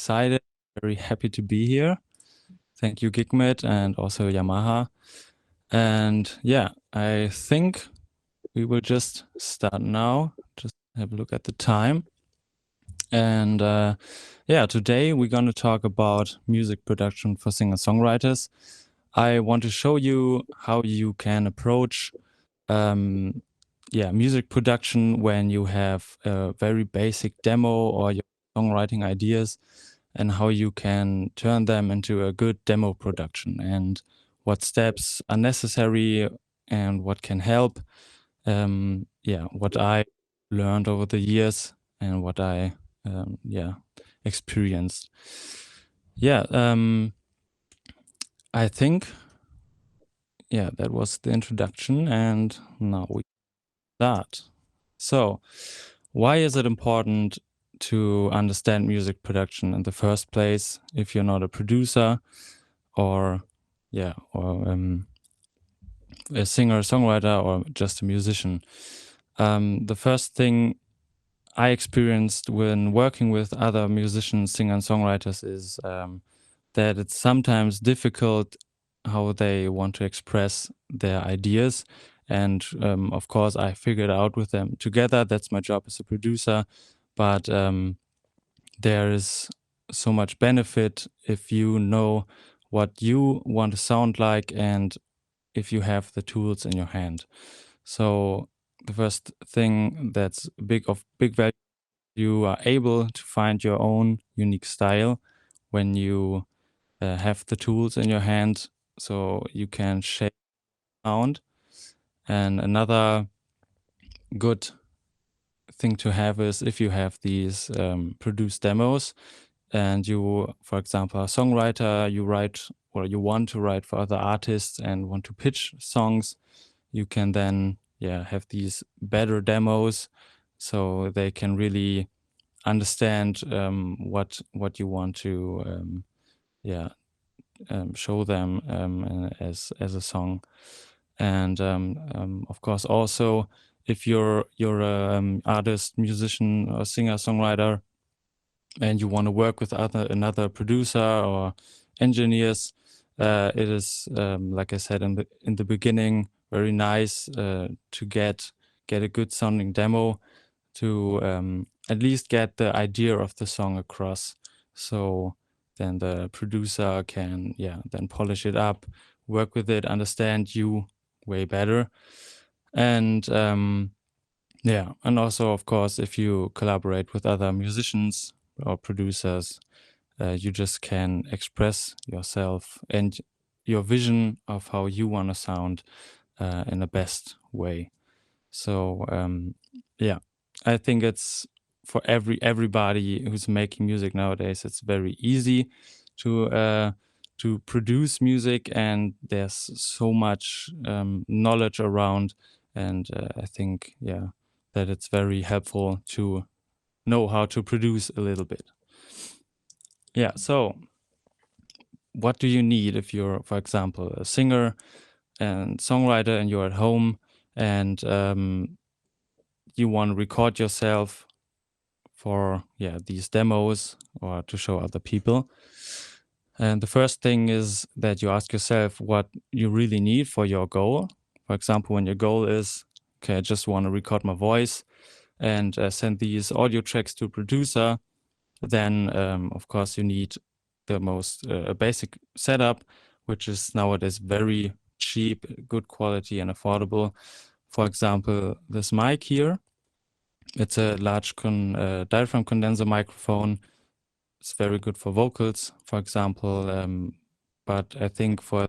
excited, very happy to be here. Thank you, Gigmit, and also Yamaha. And yeah, I think we will just start now. Just have a look at the time. And yeah, today we're going to talk about music production for singer-songwriters. I want to show you how you can approach music production when you have a very basic demo or your songwriting ideas, and how you can turn them into a good demo production, and what steps are necessary and what can help. What I learned over the years and what I experienced. I think that was the introduction, and now we start. So, why is it important to understand music production in the first place if you're not a producer or a singer-songwriter or just a musician? The first thing I experienced when working with other musicians, singer-songwriters is that it's sometimes difficult how they want to express their ideas. And of course, I figured out with them together. That's my job as a producer. But there is so much benefit if you know what you want to sound like and if you have the tools in your hand. So the first thing that's big value, you are able to find your own unique style when you have the tools in your hand, so you can shape sound. And another good thing to have is if you have these produced demos and you, for example, a songwriter, you write or you want to write for other artists and want to pitch songs, you can then have these better demos so they can really understand what you want to show them as a song. And of course, also if you're a artist, musician, or singer songwriter, and you want to work with another producer or engineers, it is like I said in the beginning, very nice to get a good sounding demo to at least get the idea of the song across. So then the producer can then polish it up, work with it, understand you way better. And and also, of course, if you collaborate with other musicians or producers, you just can express yourself and your vision of how you want to sound in the best way. So I think it's for everybody who's making music nowadays. It's very easy to produce music, and there's so much knowledge around. And I think that it's very helpful to know how to produce a little bit. So what do you need if you're, for example, a singer and songwriter and you're at home and you want to record yourself for these demos or to show other people? And the first thing is that you ask yourself what you really need for your goal. For example, when your goal is, okay, I just want to record my voice and send these audio tracks to a producer, then of course you need the most basic setup, which is nowadays very cheap, good quality, and affordable. For example, this mic here, it's a large diaphragm condenser microphone. It's very good for vocals, for example. But I think for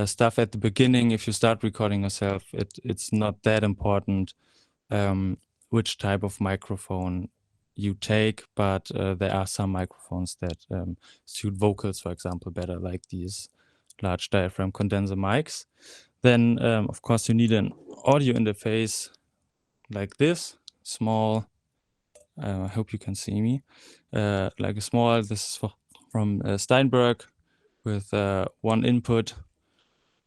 stuff at the beginning, if you start recording yourself, it's not that important which type of microphone you take, but there are some microphones that suit vocals, for example, better, like these large diaphragm condenser mics. Then, of course, you need an audio interface like this, small. I hope you can see me. Like a small, this is from Steinberg with one input.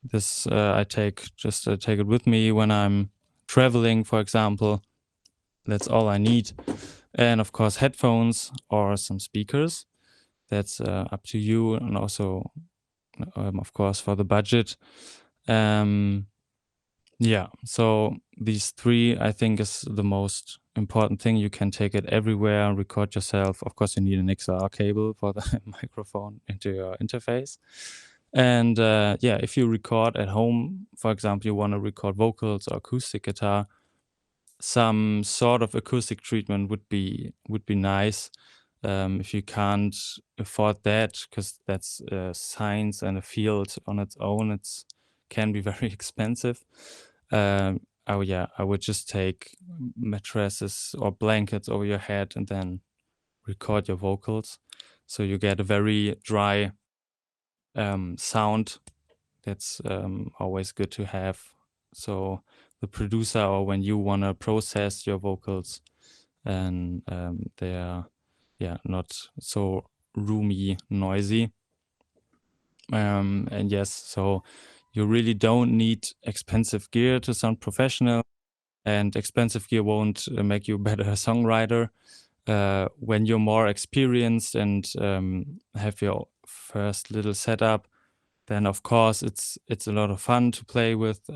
This I take it with me when I'm traveling, for example. That's all I need. And of course, headphones or some speakers. that's up to you, and also of course for the budget. Yeah, so these three I think is the most important thing. You can take it everywhere, record yourself. Of course you need an XLR cable for the microphone into your interface. And yeah, if you record at home, for example, you want to record vocals or acoustic guitar, some sort of acoustic treatment would be nice. If you can't afford that, because that's science and a field on its own, it's can be very expensive. Oh yeah, I would just take mattresses or blankets over your head and then record your vocals, so you get a very dry sound. That's always good to have. So the producer, or when you want to process your vocals, and they are not so roomy, noisy. And yes, so you really don't need expensive gear to sound professional, and expensive gear won't make you a better songwriter. When you're more experienced and have your first little setup, then of course it's a lot of fun to play with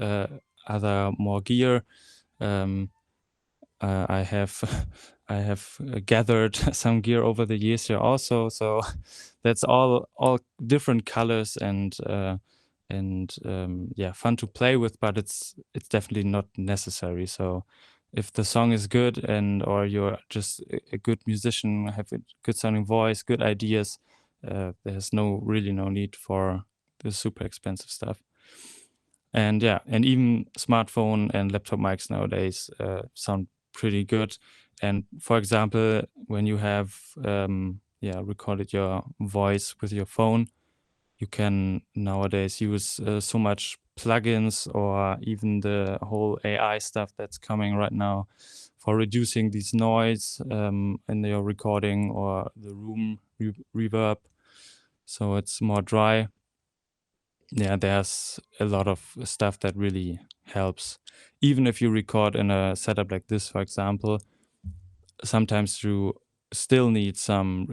other more gear. I have I have gathered some gear over the years here also, so that's all different colors and yeah, fun to play with, but it's definitely not necessary. So if the song is good, and or you're just a good musician, have a good sounding voice, good ideas, there's really no need for the super expensive stuff. And yeah, and even smartphone and laptop mics nowadays sound pretty good. And for example, when you have recorded your voice with your phone, you can nowadays use so much plugins, or even the whole AI stuff that's coming right now, for reducing this noise in your recording, or the room reverb, so it's more dry. Yeah, there's a lot of stuff that really helps. Even if you record in a setup like this, for example, sometimes you still need some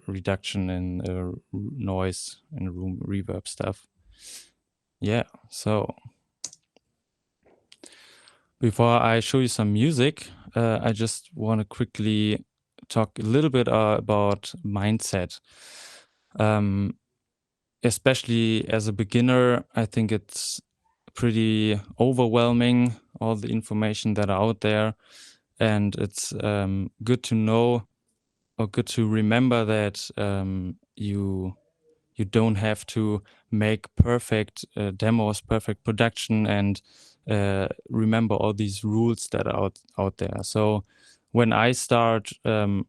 reduction in noise and room reverb stuff. Yeah, so before I show you some music, I just want to quickly talk a little bit about mindset. Especially as a beginner, I think it's pretty overwhelming, all the information that are out there. And it's good to know, or good to remember, that you don't have to make perfect demos, perfect production, and remember all these rules that are out there. So when I start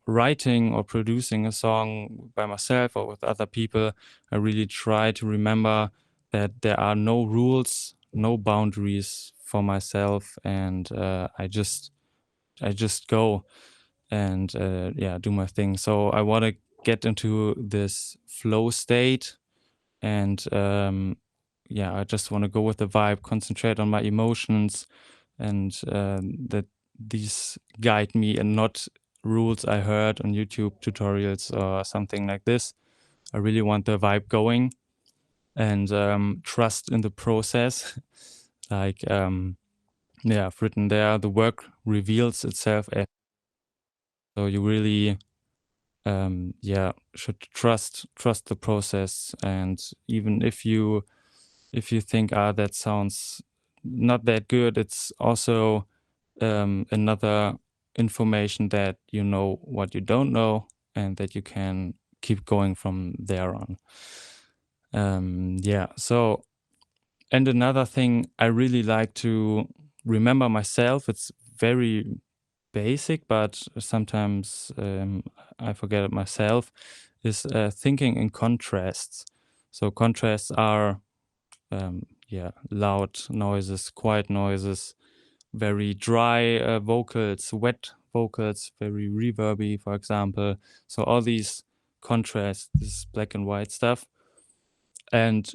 writing or producing a song by myself or with other people, I really try to remember that there are no rules, no boundaries for myself, and I just go and do my thing. So I want to get into this flow state, and I just want to go with the vibe, concentrate on my emotions, and that these guide me, and not rules I heard on YouTube tutorials or something like this. I really want the vibe going, and trust in the process. Like I've written there, the work reveals itself. So you really should trust the process. And even if you think, that sounds not that good, it's also another information that you know what you don't know, and that you can keep going from there on. So, and another thing I really like to remember myself, it's very basic, but sometimes I forget it myself, is thinking in contrasts. So contrasts are loud noises, quiet noises, very dry vocals, wet vocals, very reverby, for example. So all these contrasts, this black and white stuff. And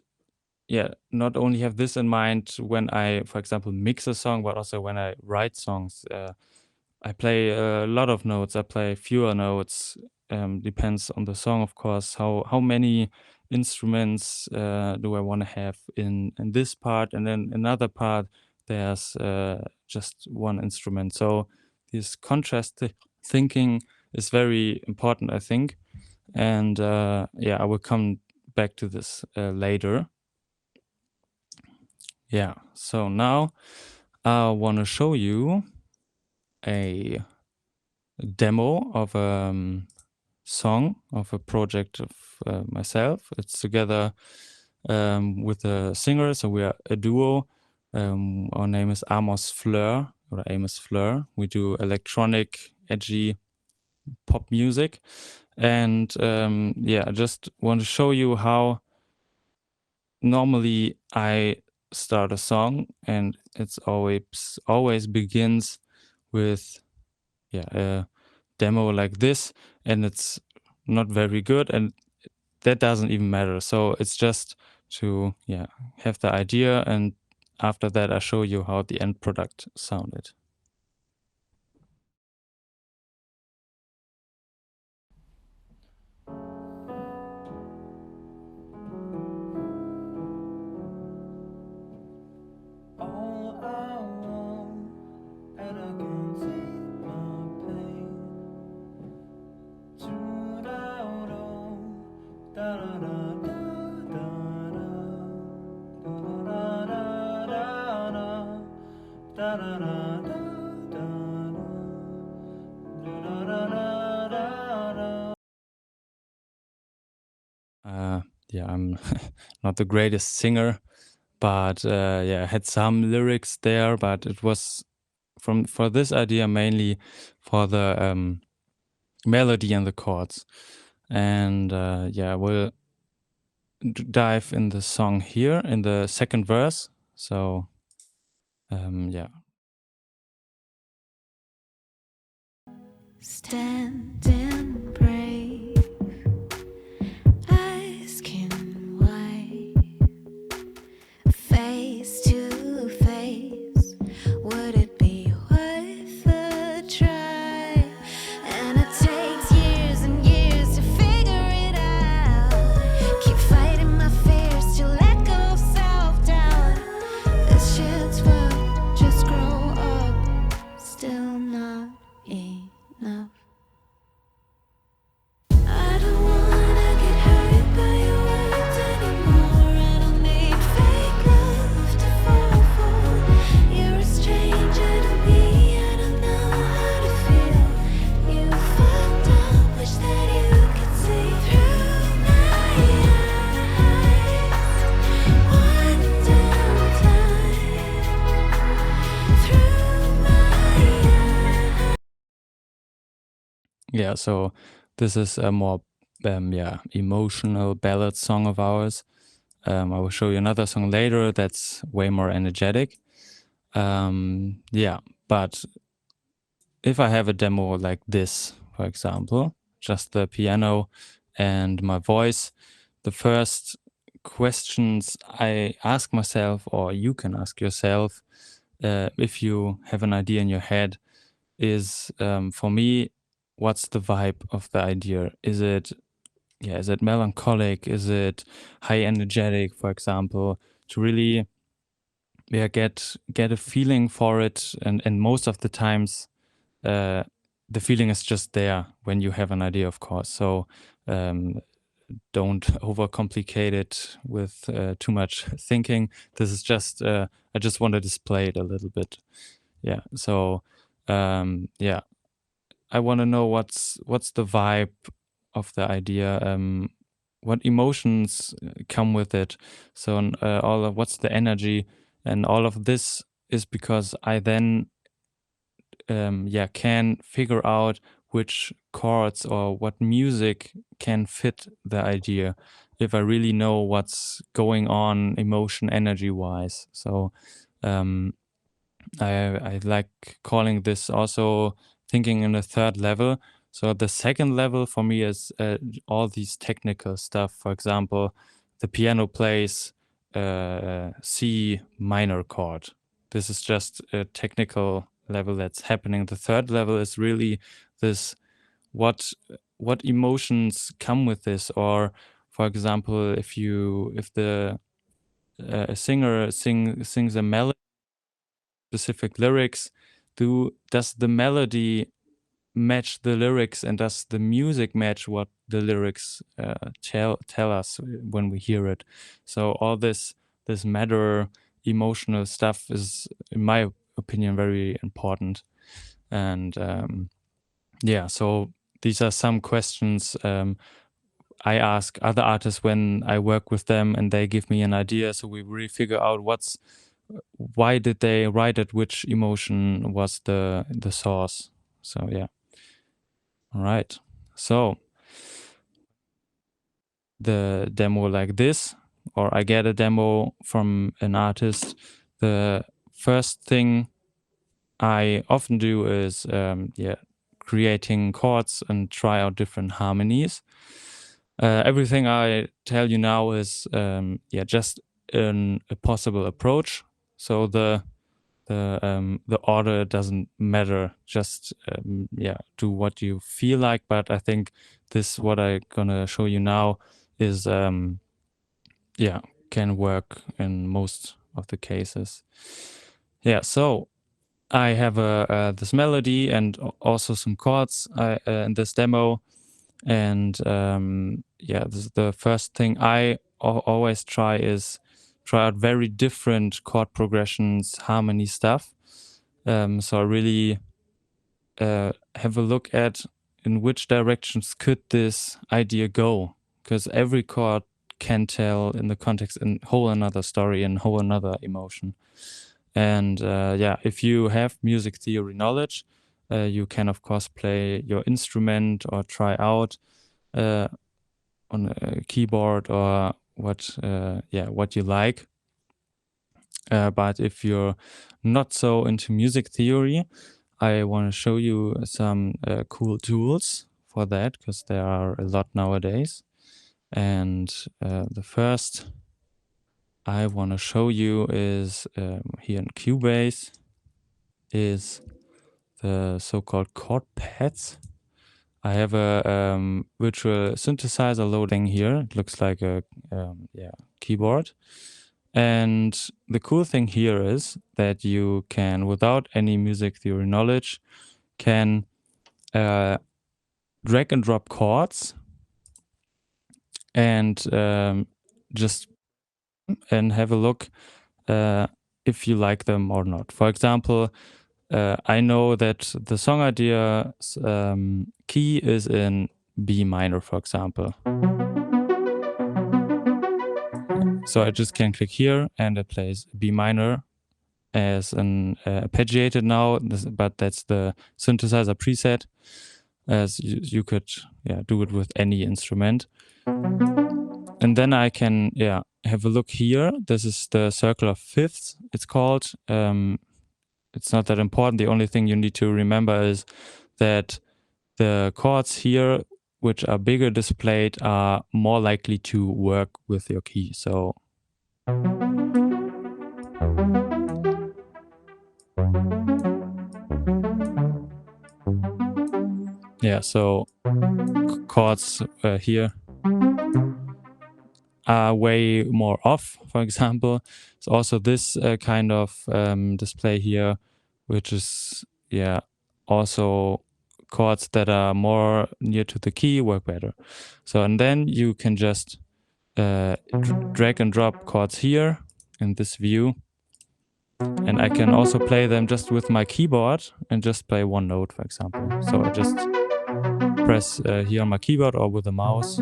not only have this in mind when I, for example, mix a song, but also when I write songs. I play a lot of notes, I play fewer notes, depends on the song, of course. How many instruments do I want to have in this part, and then another part there's just one instrument. So this thinking is very important, I think. And yeah, I will come back to this later. Yeah, so now I want to show you a demo of a song of a project of myself. It's together with a singer, so we are a duo. Our name is Amos Fleur, or Amos Fleur. We do electronic, edgy pop music. And yeah, I just want to show you how normally I start a song, and it's always begins with a demo like this, and it's not very good, and that doesn't even matter. So it's just to have the idea, and after that I show you how the end product sounded. All I want, and I can take my pain. Da da da da da da da da da Yeah, I'm not the greatest singer, but yeah, I had some lyrics there, but it was for this idea mainly for the melody and the chords. And yeah, we'll dive in the song here in the second verse. So yeah. Standing brave, asking why, face to face, would it be worth a try? And it takes years and years to figure it out. Keep fighting my fears to let go of self-doubt. This shit's fucked, just grow up, still not enough. I don't wanna get hurt by your words anymore. I don't need fake love to fall for. You're a stranger to me, I don't know how to feel. You fucked up, wish that you could see through my eyes. One down time, through my eyes. Yeah, so this is a more emotional ballad song of ours. I will show you another song later that's way more energetic. Yeah, but if I have a demo like this, for example, just the piano and my voice, the first questions I ask myself, or you can ask yourself, if you have an idea in your head, is for me, what's the vibe of the idea? Is it melancholic? Is it high energetic, for example, to really get a feeling for it? And most of the times the feeling is just there when you have an idea, of course. So don't overcomplicate it with too much thinking. This is just I just want to display it a little bit. Yeah. So yeah, I want to know what's the vibe of the idea. What emotions come with it. So all of what's the energy, and all of this is because I then can figure out which chords or what music can fit the idea if I really know what's going on emotion energy wise. So I like calling this also thinking in a third level. So the second level for me is all these technical stuff. For example, the piano plays C minor chord. This is just a technical level that's happening. The third level is really this what emotions come with this, or for example, if the a singer sings a melody, specific lyrics, does the melody match the lyrics, and does the music match what the lyrics tell us when we hear it? So all this matter, emotional stuff is, in my opinion, very important. And yeah, so these are some questions I ask other artists when I work with them, and they give me an idea. So we really figure out why did they write it, which emotion was the source. So yeah. All right. So the demo like this, or I get a demo from an artist, the first thing I often do is creating chords and try out different harmonies. Everything I tell you now is just a possible approach. So the order doesn't matter. Just do what you feel like. But I think what I'm gonna show you now is can work in most of the cases. Yeah. So I have this melody and also some chords in this demo. And the first thing I always try is try out very different chord progressions, harmony stuff. So I really have a look at in which directions could this idea go, because every chord can tell in the context a whole another story and whole another emotion. And if you have music theory knowledge, you can of course play your instrument or try out on a keyboard or what you like. But if you're not so into music theory, I want to show you some cool tools for that, because there are a lot nowadays. And the first I want to show you is here in Cubase is the so-called chord pads. I have a virtual synthesizer loading here. It looks like a keyboard. And the cool thing here is that you can, without any music theory knowledge, can drag and drop chords and just have a look if you like them or not. For example, I know that the song idea key is in B minor, for example. So I just can click here and it plays B minor as an arpeggiated now, but that's the synthesizer preset, as you could do it with any instrument. And then I can have a look here. This is the circle of fifths, it's called. It's not that important. The only thing you need to remember is that the chords here, which are bigger displayed, are more likely to work with your key. So so chords here are way more off, for example. It's also this kind of display here, which is also chords that are more near to the key work better. So, and then you can just drag and drop chords here in this view. And I can also play them just with my keyboard and just play one note, for example. So I just press here on my keyboard or with a mouse.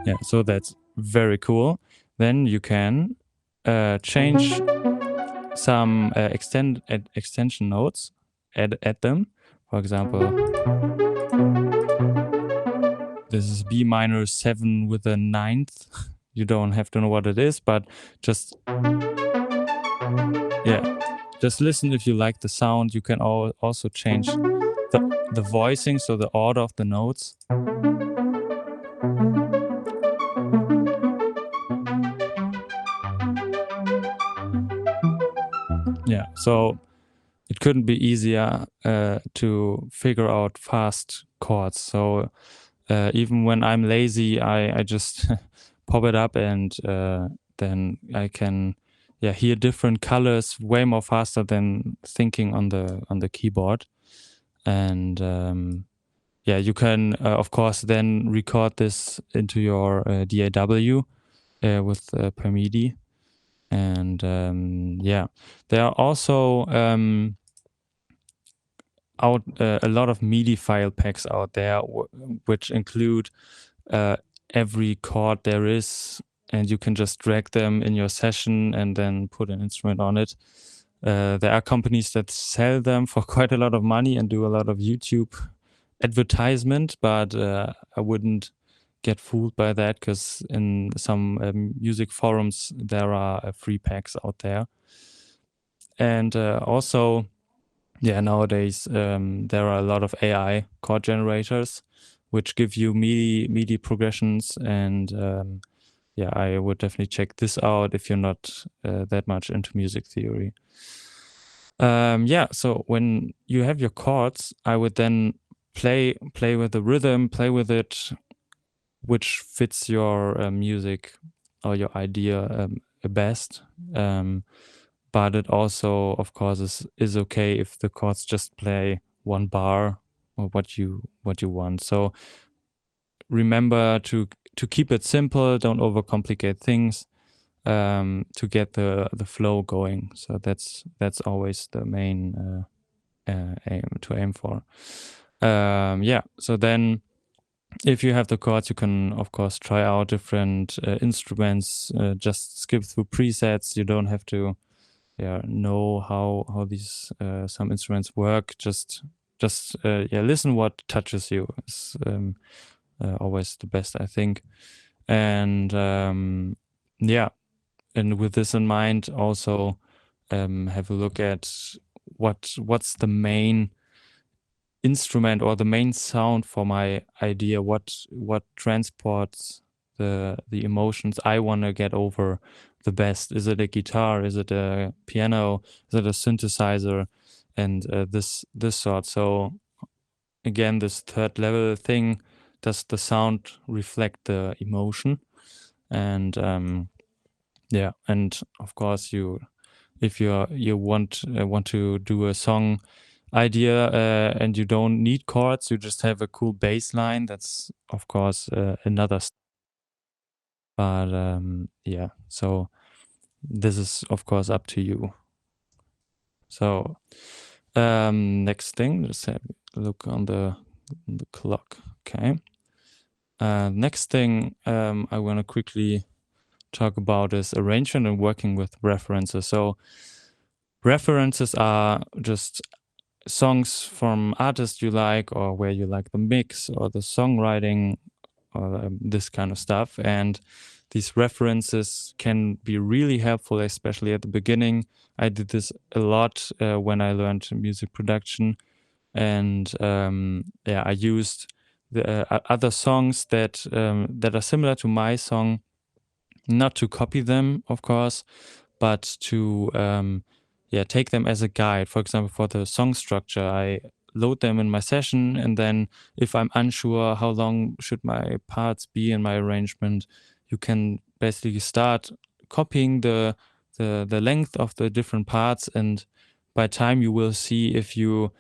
Yeah, so that's very cool. Then you can change some extension notes, add them. For example, this is B minor 7 with a 9th. You don't have to know what it is, but just listen if you like the sound. You can also change the voicing, so the order of the notes. So it couldn't be easier to figure out fast chords. So even when I'm lazy, I just pop it up, and then I can hear different colors way more faster than thinking on the keyboard. And you can of course then record this into your DAW with per MIDI. And there are also a lot of MIDI file packs out there which include every chord there is, and you can just drag them in your session and then put an instrument on it. There are companies that sell them for quite a lot of money and do a lot of YouTube advertisement, but I wouldn't get fooled by that, because in some music forums there are free packs out there. And also nowadays there are a lot of AI chord generators which give you MIDI progressions, and I would definitely check this out if you're not that much into music theory. So when you have your chords, I would then play with the rhythm, play with it, which fits your music or your idea best. But it also, of course, is okay if the chords just play one bar or what you want. So remember to keep it simple. Don't overcomplicate things to get the flow going. So that's always the main aim for. So then, if you have the chords, you can of course try out different instruments. Just skip through presets. You don't have to know how these some instruments work. Just listen what touches you. Is always the best, I think. And and with this in mind, also have a look at what's the main instrument or the main sound for my idea. What transports the emotions I want to get over the best? Is it a guitar? Is it a piano? Is it a synthesizer? And this sort. So again, this third level thing, does the sound reflect the emotion? And and of course, if you want to do a song idea and you don't need chords, you just have a cool bass line, that's of course another but so this is of course up to you. So next thing, just have a look on the clock. Okay, next thing I want to quickly talk about is arrangement and working with references. So references are just songs from artists you like, or where you like the mix or the songwriting, or this kind of stuff. And these references can be really helpful, especially at the beginning. I did this a lot when I learned music production, and I used the other songs that are similar to my song, not to copy them, of course, but to take them as a guide. For example, for the song structure, I load them in my session, and then if I'm unsure how long should my parts be in my arrangement, you can basically start copying the length of the different parts, and by time you will see if you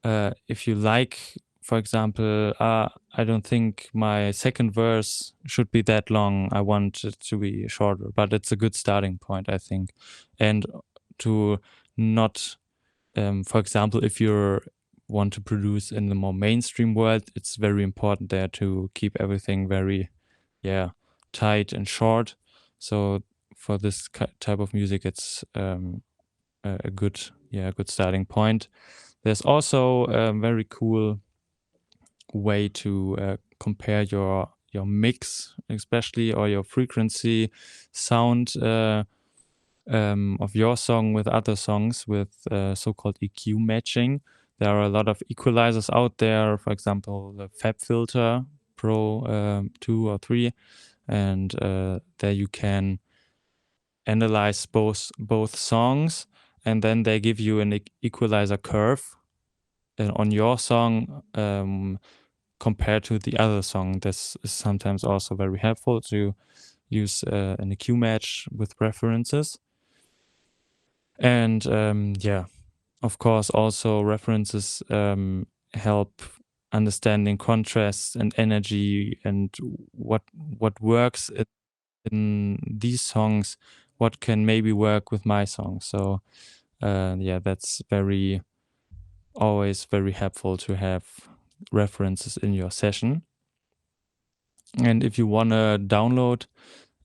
like, for example, I don't think my second verse should be that long. I want it to be shorter, but it's a good starting point, I think. And to not, for example, if you want to produce in the more mainstream world, it's very important there to keep everything very, tight and short. So for this type of music, it's a good starting point. There's also a very cool way to compare your mix, especially, or your frequency sound of your song with other songs, with so-called EQ matching. There are a lot of equalizers out there, for example, the Fab Filter Pro 2 or 3, and there you can analyze both songs and then they give you an equalizer curve on your song compared to the other song. This is sometimes also very helpful to use an EQ match with references. And yeah, of course, also references help understanding contrasts and energy and what works in these songs, what can maybe work with my song. So yeah, that's always very helpful to have references in your session. And if you want to download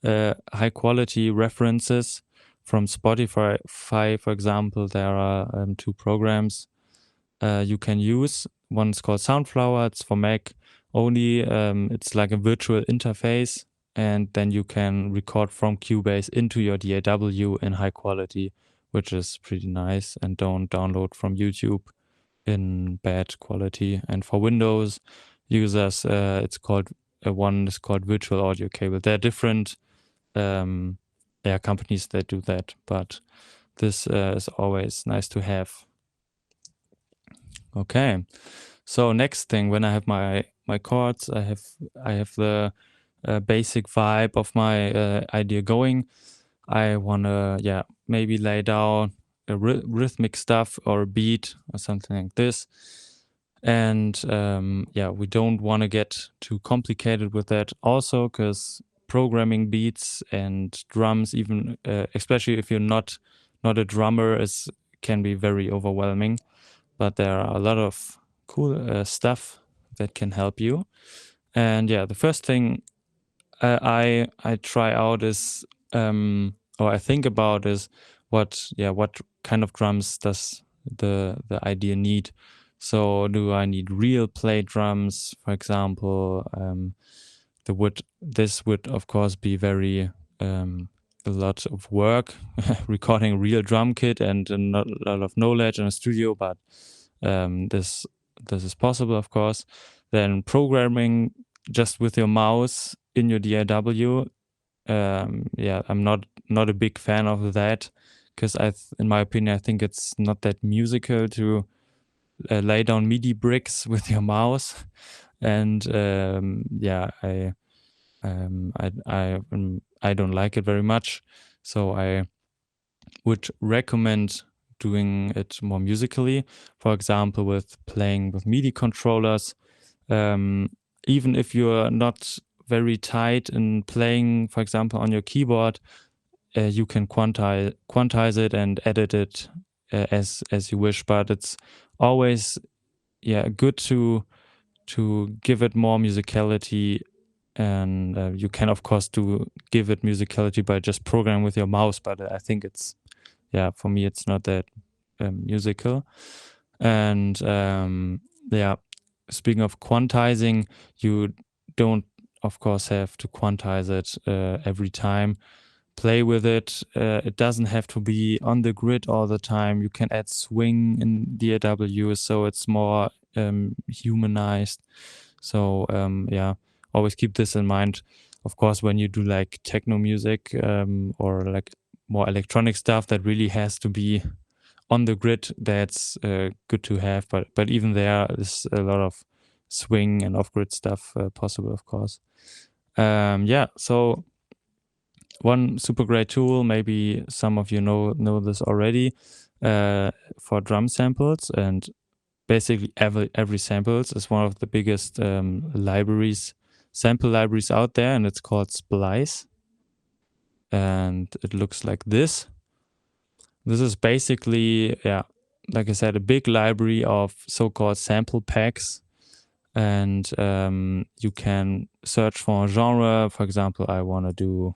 high quality references from Spotify, for example, there are 2 programs you can use. One is called Soundflower. It's for Mac only. It's like a virtual interface, and then you can record from Cubase into your DAW in high quality, which is pretty nice, and don't download from YouTube in bad quality. And for Windows users, it's called one is called Virtual Audio Cable. There are different companies that do that, but this is always nice to have. Okay, so next thing, when I have my chords, I have the basic vibe of my idea going. I wanna maybe lay down a rhythmic stuff or a beat or something like this. And we don't want to get too complicated with that also, because programming beats and drums, even especially if you're not a drummer, can be very overwhelming. But there are a lot of cool stuff that can help you. And the first thing I try out is or I think about is what kind of drums does the idea need. So do I need real plate drums, for example? This would of course be very a lot of work recording a real drum kit and a lot of knowledge in a studio, but this is possible, of course. Then programming just with your mouse in your DAW, I'm not a big fan of that, because in my opinion, I think it's not that musical to lay down MIDI bricks with your mouse, and I don't like it very much. So I would recommend doing it more musically, for example, with playing with MIDI controllers. Even if you're not very tight in playing, for example, on your keyboard, you can quantize it and edit it as you wish. But it's always good to give it more musicality. And you can, of course, give it musicality by just programming with your mouse. But I think it's for me, it's not that musical. And speaking of quantizing, you don't, of course, have to quantize it every time. Play with it. It doesn't have to be on the grid all the time. You can add swing in DAW, so it's more humanized. So always keep this in mind. Of course, when you do like techno music or like more electronic stuff that really has to be on the grid, that's good to have. But even there is a lot of swing and off-grid stuff possible, of course. So one super great tool, maybe some of you know this already, for drum samples, and basically every samples is one of the biggest sample libraries out there, and it's called Splice. And it looks like this. This is basically, like I said, a big library of so-called sample packs. And you can search for a genre. For example, I want to do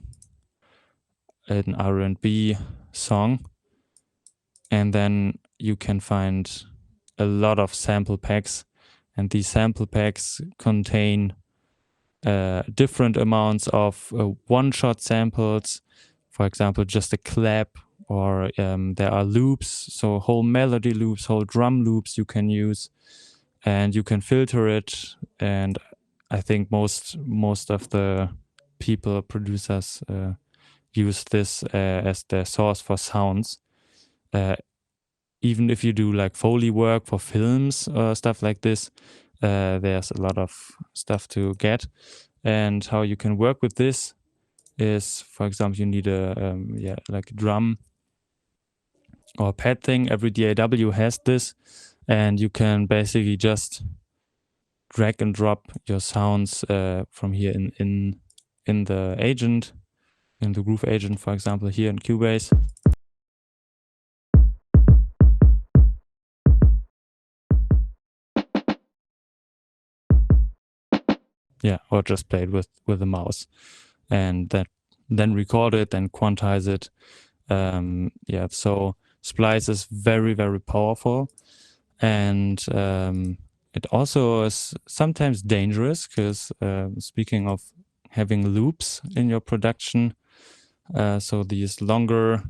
an R&B song. And then you can find a lot of sample packs. And these sample packs contain different amounts of one-shot samples. For example, just a clap, or there are loops, so whole melody loops, whole drum loops you can use, and you can filter it. And I think most of the producers use this as their source for sounds. even if you do like Foley work for films or stuff like this, there's a lot of stuff to get. And how you can work with this is, for example, you need a like a drum or a pad thing. Every DAW has this, and you can basically just drag and drop your sounds from here in the agent, in the Groove agent, for example, here in Cubase. Yeah, or just play it with the mouse, and then record it and quantize it. Yeah, so Splice is very, very powerful, and it also is sometimes dangerous because speaking of having loops in your production, so these longer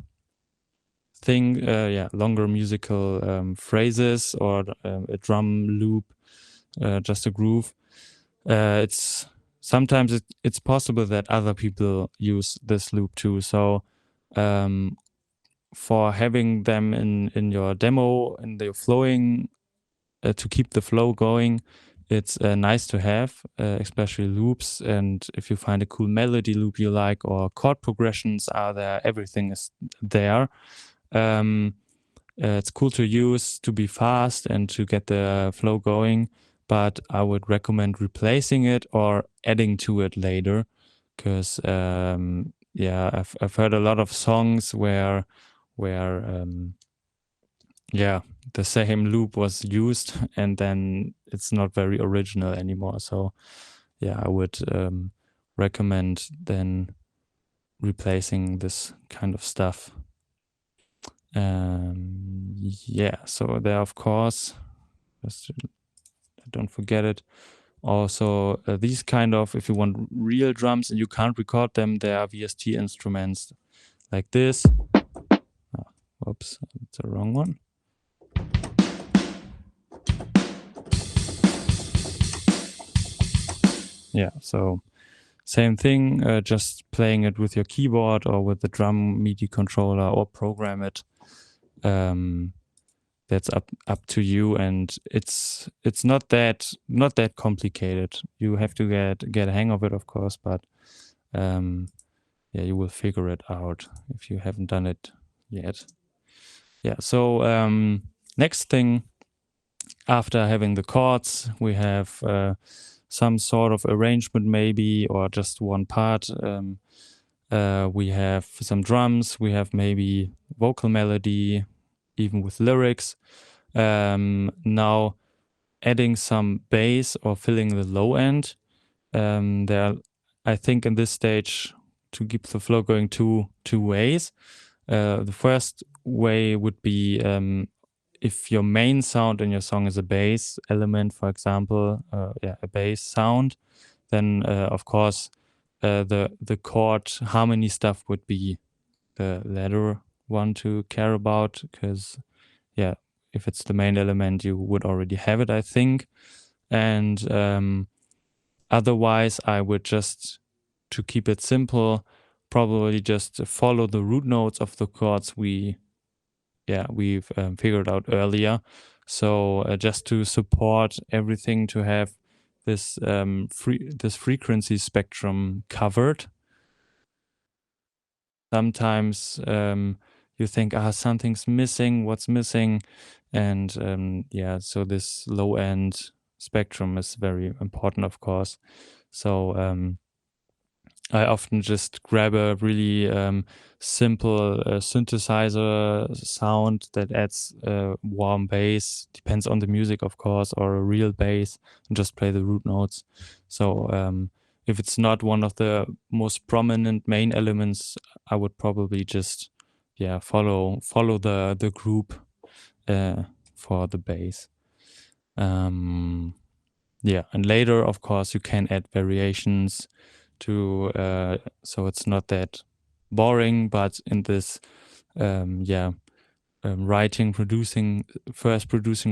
longer musical phrases or a drum loop, just a groove. It's sometimes it's possible that other people use this loop too. So for having them in your demo, in the flowing, to keep the flow going, it's nice to have, especially loops. And if you find a cool melody loop you like, or chord progressions are there, everything is there. It's cool to use to be fast and to get the flow going, but I would recommend replacing it or adding to it later, because I've heard a lot of songs where the same loop was used and then it's not very original anymore. So yeah, I would recommend then replacing this kind of stuff. So there, of course, just don't forget it. Also, these kind of, if you want real drums and you can't record them, there are VST instruments like this. Whoops, it's the wrong one. Yeah, so same thing, just playing it with your keyboard or with the drum MIDI controller, or program it. That's up to you, and it's not that complicated. You have to get a hang of it, of course, but you will figure it out if you haven't done it yet. Yeah, so next thing, after having the chords, we have some sort of arrangement maybe, or just one part. We have some drums, we have maybe vocal melody, even with lyrics. Now adding some bass or filling the low end. I think in this stage, to keep the flow going, two ways. The first way would be if your main sound in your song is a bass element, for example, a bass sound, then of course the chord harmony stuff would be the latter one to care about, because if it's the main element, you would already have it, I think. And otherwise, I would just, to keep it simple, probably just follow the root notes of the chords we've figured out earlier. So just to support everything, to have this this frequency spectrum covered. Sometimes you think, something's missing, what's missing? And so this low end spectrum is very important, of course. So I often just grab a really simple synthesizer sound that adds warm bass, depends on the music, of course, or a real bass, and just play the root notes. So if it's not one of the most prominent main elements, I would probably just follow the group for the bass. And later, of course, you can add variations to so it's not that boring, but in this producing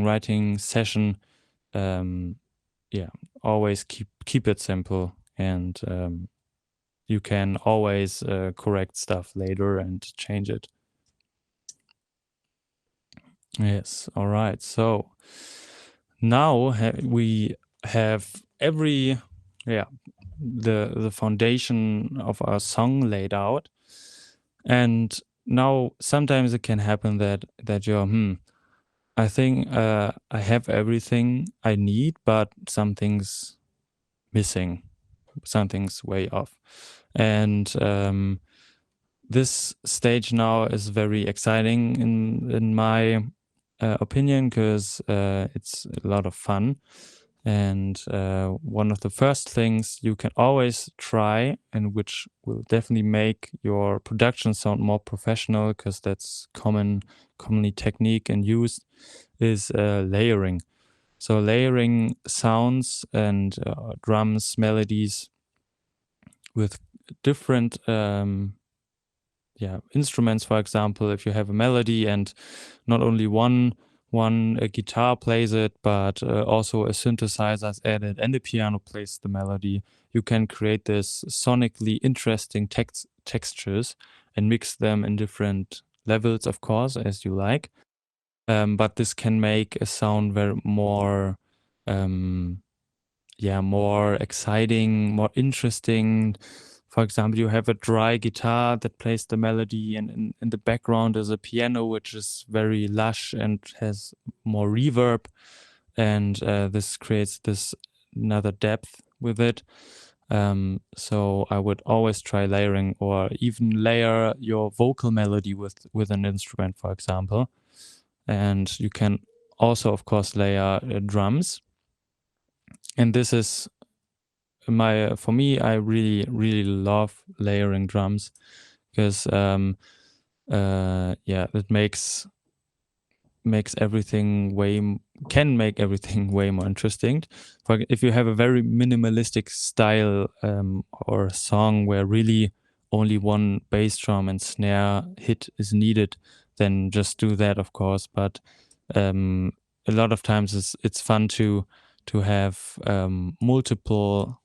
writing session, always keep it simple, and you can always correct stuff later and change it. Yes. All right. So now we have the foundation of our song laid out, and now sometimes it can happen that you're I think I have everything I need, but something's missing, something's way off, and this stage now is very exciting in my opinion, because it's a lot of fun. And one of the first things you can always try, and which will definitely make your production sound more professional, because that's commonly technique and used, is layering. So layering sounds and drums, melodies with different instruments. For example, if you have a melody and not only one guitar plays it, but also a synthesizer is added and the piano plays the melody, you can create this sonically interesting textures and mix them in different levels, of course, as you like. But this can make a sound very more more exciting, more interesting. For example, you have a dry guitar that plays the melody, and in the background is a piano which is very lush and has more reverb, and this creates this another depth with it. So I would always try layering, or even layer your vocal melody with an instrument, for example. And you can also, of course, layer drums. And this is for me, I really love layering drums, because it makes everything can make everything way more interesting. If you have a very minimalistic style or song where really only one bass drum and snare hit is needed, then just do that, of course. But a lot of times it's fun to have multiple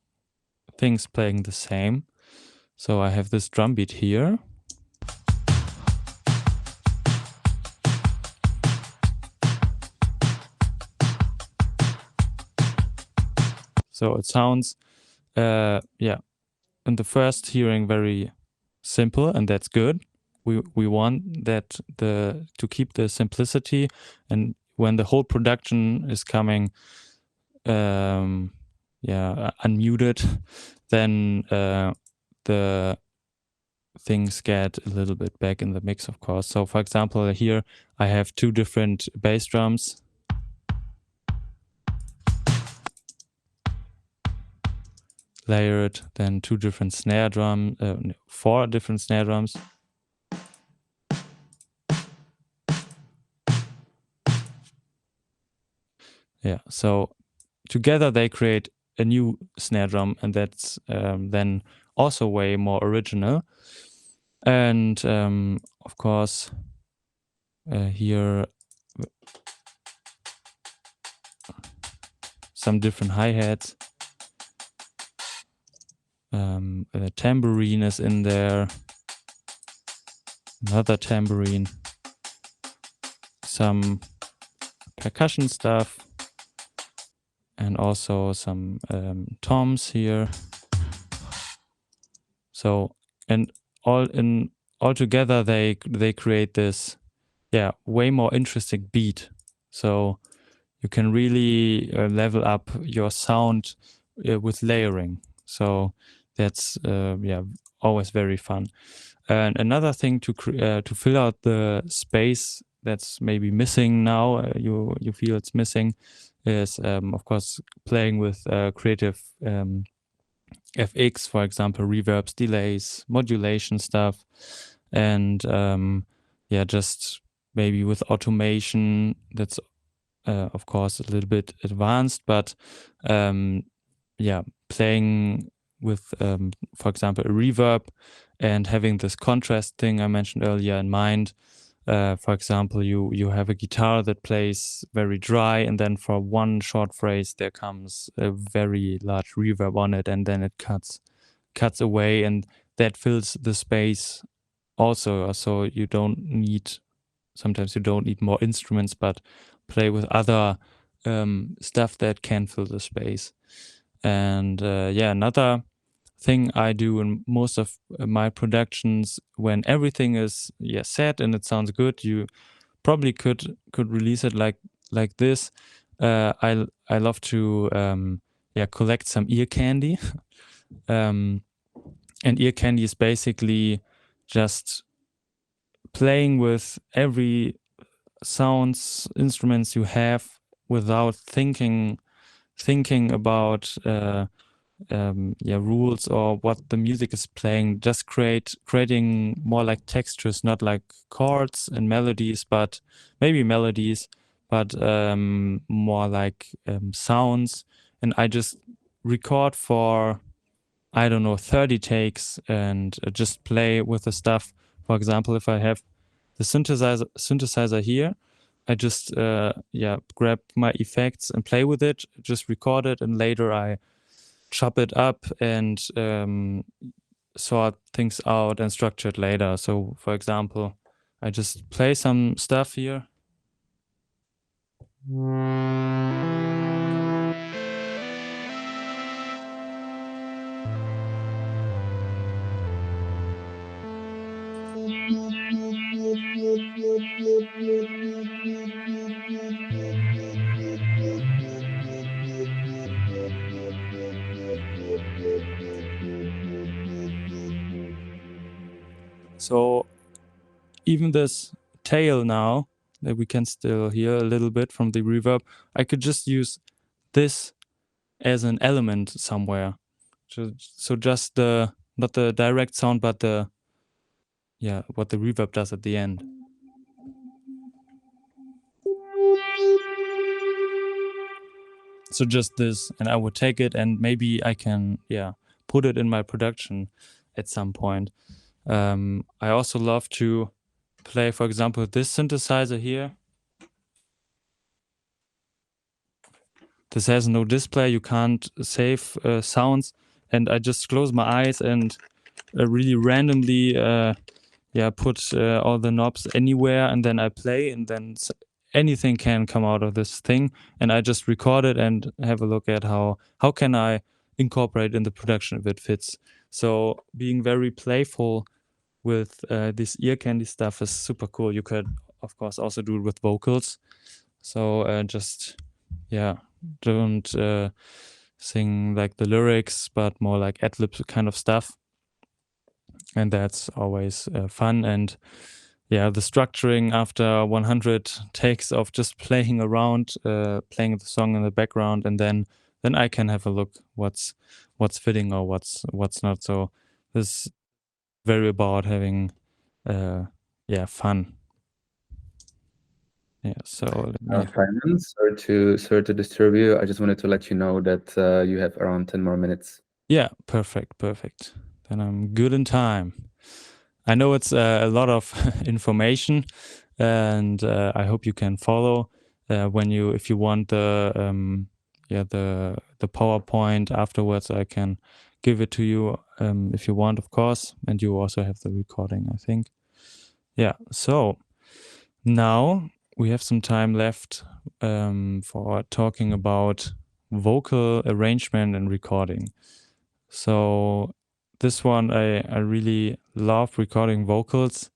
things playing the same. So I have this drum beat here. So it sounds, in the first hearing very simple, and that's good. We want that to keep the simplicity, and when the whole production is coming, unmuted, then the things get a little bit back in the mix, of course. So for example, here I have two different bass drums. Layered, then two different snare drum, 4 different snare drums. Yeah, so together they create a new snare drum, and that's then also way more original. And of course, here some different hi-hats. A tambourine is in there, another tambourine, some percussion stuff, and also some toms here. So, and all together they create this way more interesting beat. So you can really level up your sound with layering. So that's always very fun. And another thing to fill out the space that's maybe missing now, you feel it's missing, is of course playing with creative FX, for example, reverbs, delays, modulation stuff, and just maybe with automation. That's of course a little bit advanced, but playing with for example a reverb and having this contrast thing I mentioned earlier in mind. For example, you have a guitar that plays very dry, and then for one short phrase there comes a very large reverb on it, and then it cuts away, and that fills the space also. So you don't need sometimes you don't need more instruments, but play with other stuff that can fill the space. And another thing I do in most of my productions, when everything is set and it sounds good, you probably could release it like this. I love to collect some ear candy. And ear candy is basically just playing with every instruments you have without thinking about rules or what the music is playing. Just creating more like textures, not like chords and melodies, but maybe melodies, but more like sounds. And I just record for, I don't know, 30 takes and just play with the stuff. For example, if I have the synthesizer here, I just grab my effects and play with it, just record it, and later I chop it up and sort things out and structure it later. So, for example, I just play some stuff here. So even this tail now that we can still hear a little bit from the reverb, I could just use this as an element somewhere. So just not the direct sound, but what the reverb does at the end. So just this, and I would take it and maybe I can put it in my production at some point. I also love to play, for example, this synthesizer here. This has no display, you can't save sounds, and I just close my eyes and really randomly put all the knobs anywhere, and then I play, and then anything can come out of this thing, and I just record it and have a look at how can I incorporate in the production if it fits. So being very playful with this ear candy stuff is super cool. You could, of course, also do it with vocals. So don't sing like the lyrics, but more like ad-lib kind of stuff. And that's always fun. And the structuring after 100 takes of just playing around, playing the song in the background, and then I can have a look what's fitting or what's not. So this is very about having fun. Yeah. So Simon, sorry to disturb you. I just wanted to let you know that you have around 10 more minutes. Yeah, perfect. Then I'm good in time. I know it's a lot of information, and I hope you can follow if you want the PowerPoint afterwards. I can give it to you if you want, of course, and you also have the recording, I think. Yeah. So now we have some time left for talking about vocal arrangement and recording. So this one, I really love recording vocals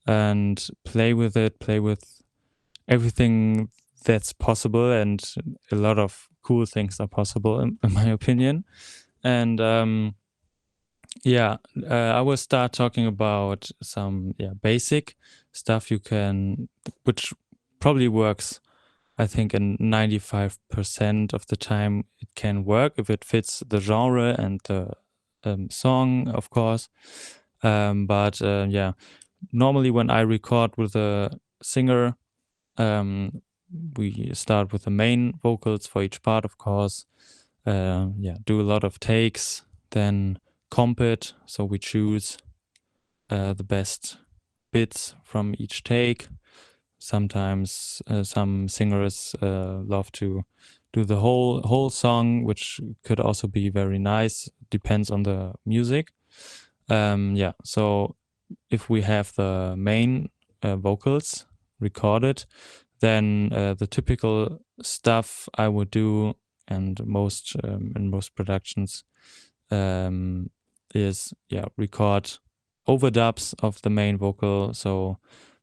and play with everything that's possible, and a lot of cool things are possible in my opinion. And I will start talking about some basic stuff which probably works. I think in 95% of the time it can work if it fits the genre and the song, of course. But normally when I record with a singer, we start with the main vocals for each part, of course. Do a lot of takes, then comp it. So we choose the best bits from each take. Sometimes some singers love to do the whole song, which could also be very nice. Depends on the music. So if we have the main vocals, record it, then the typical stuff I would do, and most in most productions, is record overdubs of the main vocal. So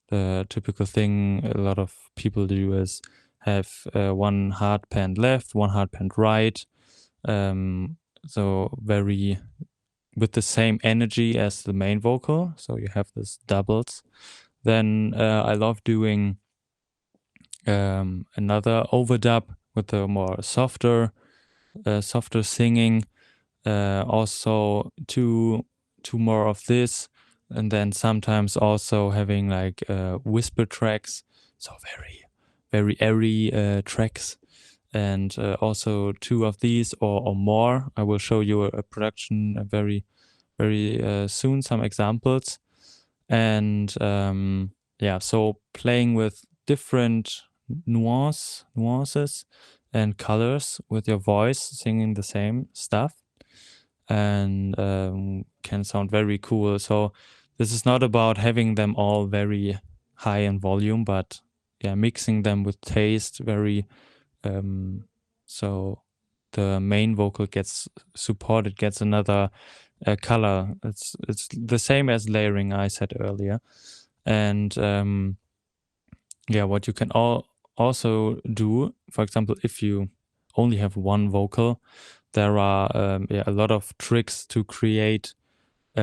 the typical thing a lot of people do is have one hard pan left, one hard pan right, so very with the same energy as the main vocal, so you have this doubles. Then I love doing another overdub with a more softer singing. Also two more of this, and then sometimes also having like whisper tracks, so very airy tracks, and also two of these or more. I will show you a production very soon, some examples. And so playing with different nuances and colors with your voice, singing the same stuff, and can sound very cool. So this is not about having them all very high in volume, but mixing them with taste, very so the main vocal gets supported, gets another color. It's the same as layering I said earlier. And what you can also do, for example, if you only have one vocal, there are a lot of tricks to create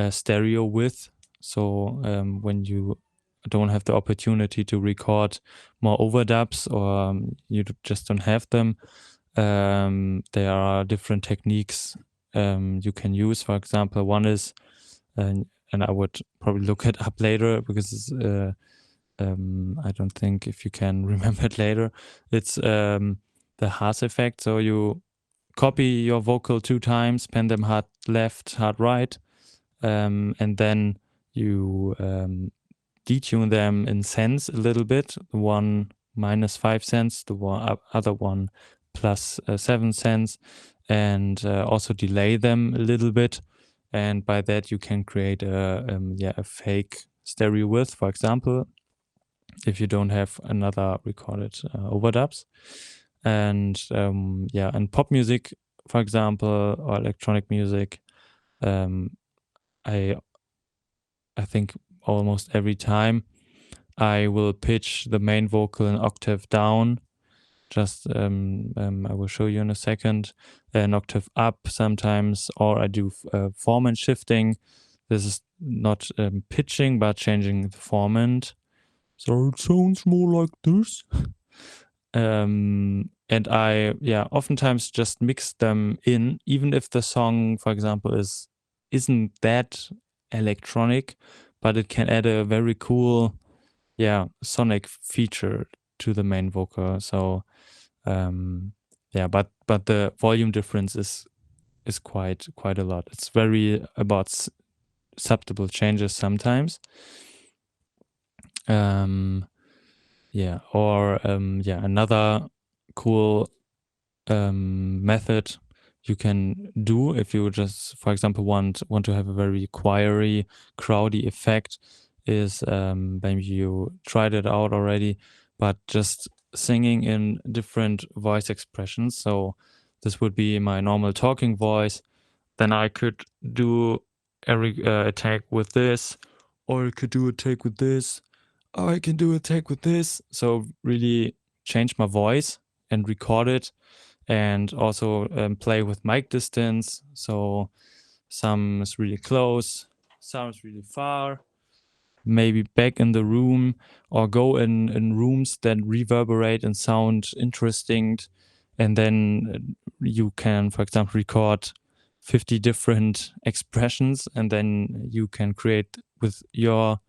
stereo width. So when you don't have the opportunity to record more overdubs, or you just don't have them, there are different techniques you can use. For example, one is, and I would probably look it up later because it's, I don't think if you can remember it later. It's the Haas effect. So you copy your vocal 2 times, pan them hard left, hard right, and then you detune them in cents a little bit. The one -5 cents, the other one plus 7 cents, and also delay them a little bit. And by that you can create a fake stereo width, for example, if you don't have another recorded overdubs. And in pop music, for example, or electronic music, I think almost every time I will pitch the main vocal an octave down. Just I will show you in a second, an octave up sometimes, or I do formant shifting. This is not pitching, but changing the formant. So it sounds more like this. And I oftentimes just mix them in, even if the song, for example, isn't that electronic, but it can add a very cool sonic feature to the main vocal. So but the volume difference is quite a lot. It's very about subtle changes sometimes. Another cool method you can do if you just, for example, want to have a very choiry, crowdy effect is maybe you tried it out already, but just singing in different voice expressions. So this would be my normal talking voice. Then I could do a take with this, or I could do a take with this, or I can do a take with this. So really change my voice and record it, and also play with mic distance. So some is really close, some is really far, maybe back in the room, or go in rooms that reverberate and sound interesting. And then you can, for example, record 50 different expressions, and then you can create with your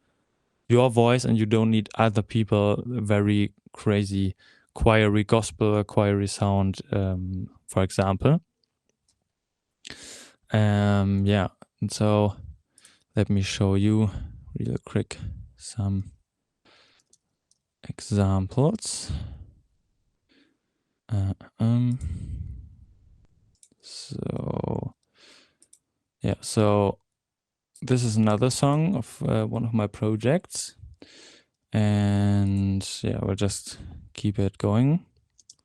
voice, and you don't need other people, very crazy choiry gospel, choiry sound, for example. And so let me show you real quick some examples. So this is another song of one of my projects. And yeah, we'll just keep it going.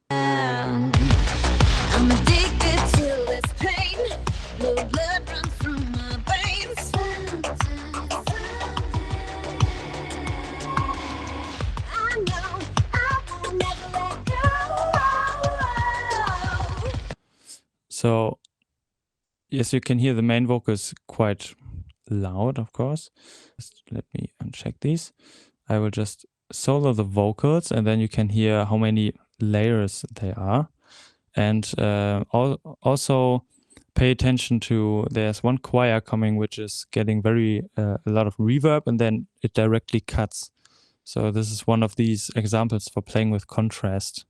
I'm addicted to this pain. Blue blood runs through my veins. I know I will never let go. So yes, you can hear the main vocal is quite loud, of course. Just let me uncheck these. I will just solo the vocals, and then you can hear how many layers they are. And also pay attention to, there's one choir coming which is getting a lot of reverb, and then it directly cuts. So this is one of these examples for playing with contrast.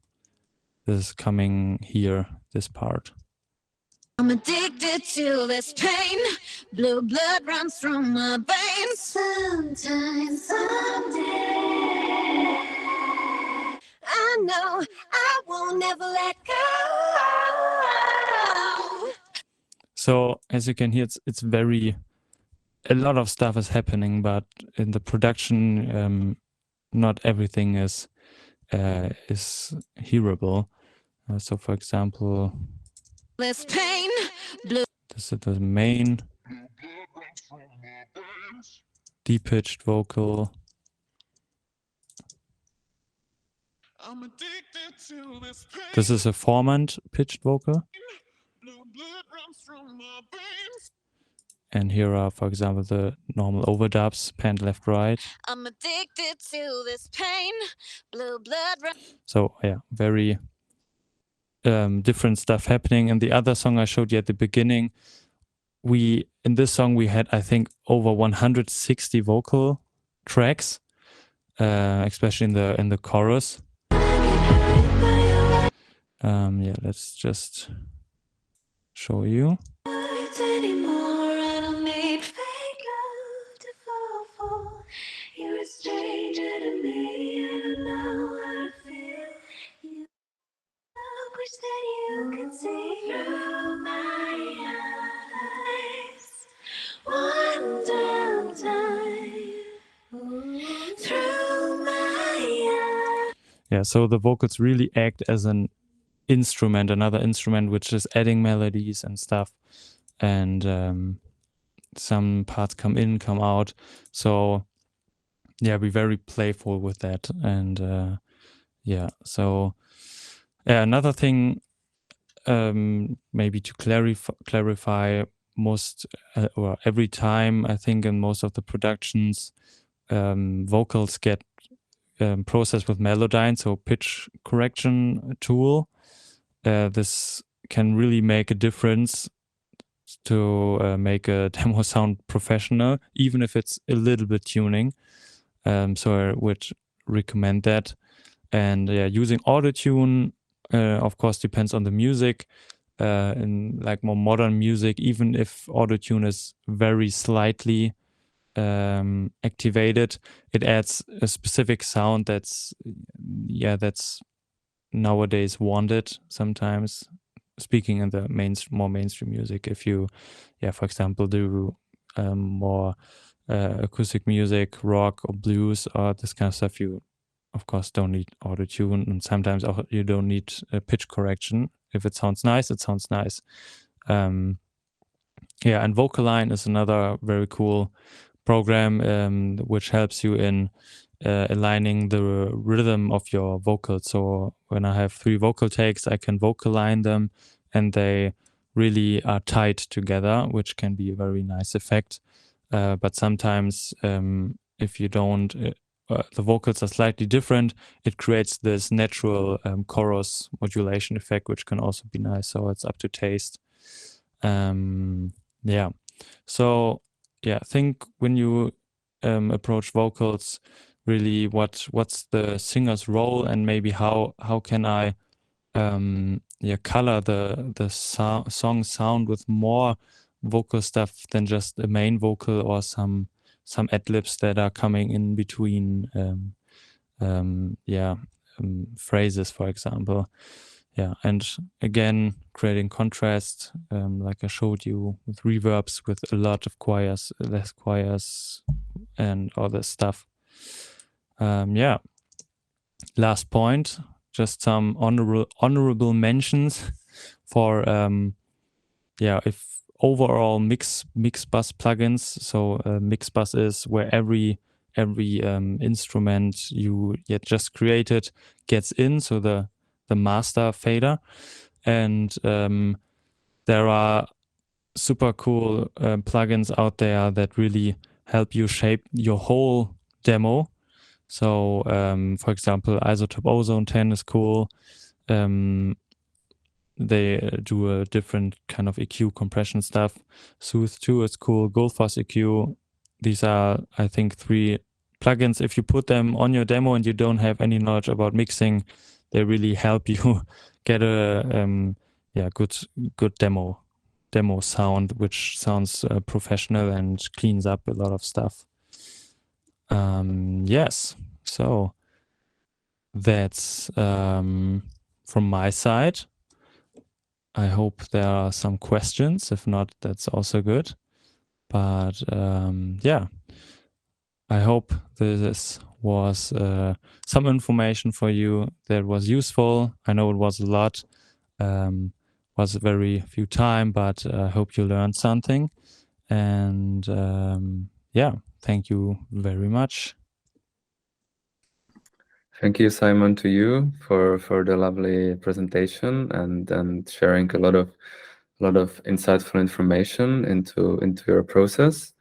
This is coming here, this part. I'm addicted to this pain. Blue blood runs through my veins. Sometimes, someday, I know I will never let go. So as you can hear, it's very, a lot of stuff is happening, but in the production, not everything is hearable. So for example, This pain, blue. this is the main deep-pitched vocal. I'm addicted to this pain. This is a four-month pitched vocal. Blue blood runs through my veins. And here are, for example, the normal overdubs, panned left, right. I'm addicted to this pain. Blue blood. So yeah, very different stuff happening. In the other song I showed you at the beginning, in this song we had, I think, over 160 vocal tracks, especially in the chorus. Yeah, let's just show you. Anymore, I don't need fake love to fall for. You're a stranger to me, I don't know how to feel. You, I wish that you could see through my eyes. One damn time, through my eyes. Yeah, so the vocals really act as an instrument, another instrument which is adding melodies and stuff, and some parts come in, come out. So yeah, be very playful with that. And yeah, so yeah, another thing, maybe to clarify, most or every time, I think in most of the productions, vocals get processed with Melodyne, so pitch correction tool. This can really make a difference to make a demo sound professional, even if it's a little bit tuning. So I would recommend that. And yeah, using autotune, of course, depends on the music. In like more modern music, even if autotune is very slightly activated, it adds a specific sound that's nowadays wanted sometimes, speaking in the more mainstream music. If you, for example, do more acoustic music, rock or blues or this kind of stuff, you of course don't need autotune, and sometimes you don't need a pitch correction. If it sounds nice, it sounds nice. And Vocaline is another very cool program which helps you in aligning the rhythm of your vocals. So when I have 3 vocal takes, I can vocaline them, and they really are tied together, which can be a very nice effect. But sometimes if you don't, the vocals are slightly different, it creates this natural chorus modulation effect, which can also be nice. So it's up to taste. So I think when you approach vocals, really what's the singer's role, and maybe how can I color the song sound with more vocal stuff than just a main vocal or some ad-libs that are coming in between phrases, for example. And again, creating contrast, like I showed you, with reverbs, with a lot of choirs, less choirs, and all this stuff. Yeah. Last point, just some honorable mentions for if overall mix bus plugins. So mix bus is where every instrument you just created gets in, so the master fader, and there are super cool plugins out there that really help you shape your whole demo. So for example, Isotope Ozone 10 is cool. They do a different kind of EQ compression stuff. Soothe 2 is cool. Goldfuss EQ. These are, I think, 3 plugins. If you put them on your demo and you don't have any knowledge about mixing, they really help you get a good demo sound, which sounds professional and cleans up a lot of stuff. Yes, so that's from my side. I hope there are some questions. If not, that's also good. But yeah, I hope this was some information for you that was useful. I know it was a lot, was very few time, but I hope you learned something. And yeah, thank you very much. Thank you, Simon, to you for the lovely presentation and sharing a lot of insightful information into your process.